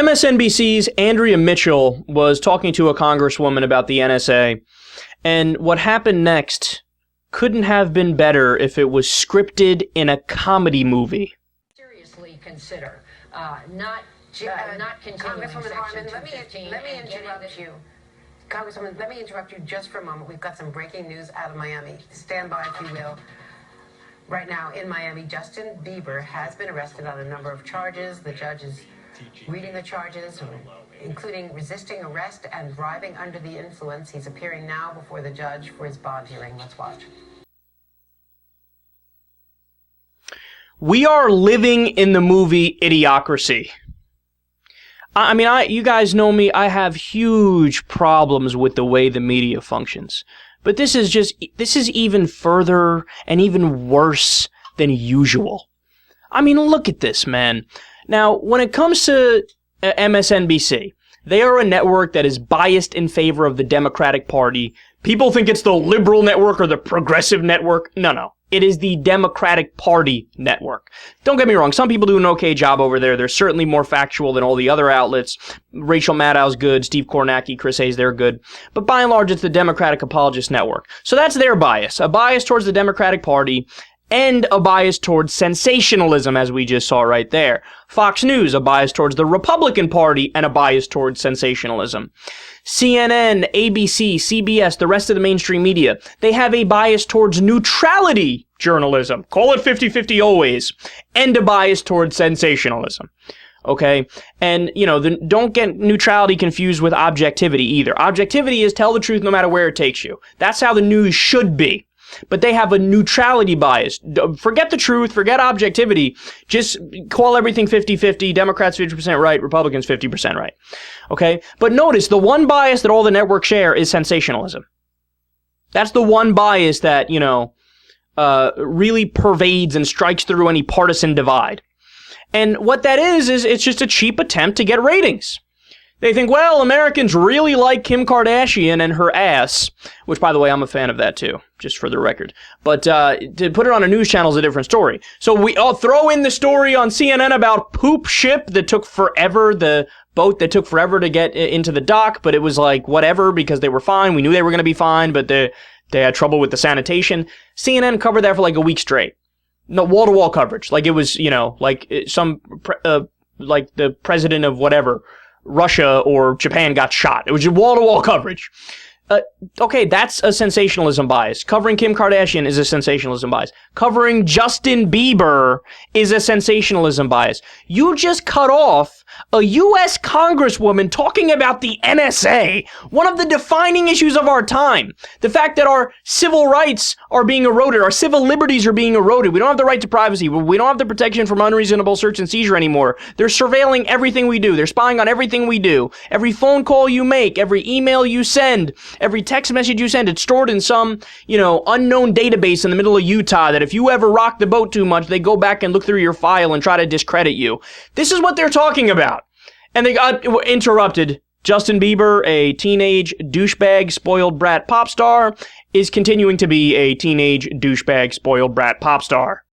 MSNBC's Andrea Mitchell was talking to a congresswoman about the NSA, and what happened next couldn't have been better if it was scripted in a comedy movie. Seriously consider not continuing Congresswoman Harman, let me interrupt you. Congresswoman, let me interrupt you just for a moment. We've got some breaking news out of Miami. Stand by, if you will. Right now in Miami, Justin Bieber has been arrested on a number of charges. The judge is reading the charges, including resisting arrest and driving under the influence. He's appearing now before the judge for his bond hearing. Let's watch. We are living in the movie Idiocracy. I mean, you guys know me, I have huge problems with the way the media functions. But this is even further and even worse than usual. I mean, look at this, man. Now, when it comes to MSNBC, they are a network that is biased in favor of the Democratic Party. People think it's the liberal network or the progressive network. No. It is the Democratic Party network. Don't get me wrong, some people do an okay job over there. They're certainly more factual than all the other outlets. Rachel Maddow's good, Steve Kornacki, Chris Hayes, they're good. But by and large, it's the Democratic Apologist Network. So that's their bias. A bias towards the Democratic Party and a bias towards sensationalism, as we just saw right there. Fox News, a bias towards the Republican Party and a bias towards sensationalism. CNN, ABC, CBS, the rest of the mainstream media, they have a bias towards neutrality journalism. Call it 50-50 always. And a bias towards sensationalism. Okay? And, don't get neutrality confused with objectivity either. Objectivity is tell the truth no matter where it takes you. That's how the news should be. But they have a neutrality bias. Forget the truth, forget objectivity. Just call everything 50-50, Democrats 50% right, Republicans 50% right. Okay? But notice, the one bias that all the networks share is sensationalism. That's the one bias that, really pervades and strikes through any partisan divide. And what that is it's just a cheap attempt to get ratings. They think, well, Americans really like Kim Kardashian and her ass, which, by the way, I'm a fan of that, too, just for the record. But to put it on a news channel is a different story. So we all throw in the story on CNN about poop ship that took forever, the boat that took forever to get into the dock, but it was like whatever because they were fine. We knew they were going to be fine, but they had trouble with the sanitation. CNN covered that for like a week straight. No, wall-to-wall coverage. Like it was, like like the president of whatever, Russia or Japan got shot. It was just wall-to-wall coverage. Okay, that's a sensationalism bias. Covering Kim Kardashian is a sensationalism bias. Covering Justin Bieber is a sensationalism bias. You just cut off a U.S. Congresswoman talking about the NSA, one of the defining issues of our time. The fact that our civil rights are being eroded, our civil liberties are being eroded. We don't have the right to privacy. We don't have the protection from unreasonable search and seizure anymore. They're surveilling everything we do. They're spying on everything we do. Every phone call you make, every email you send, every text message you send, it's stored in some, unknown database in the middle of Utah that if you ever rock the boat too much, they go back and look through your file and try to discredit you. This is what they're talking about. And they got interrupted. Justin Bieber, a teenage douchebag, spoiled brat pop star, is continuing to be a teenage douchebag, spoiled brat pop star.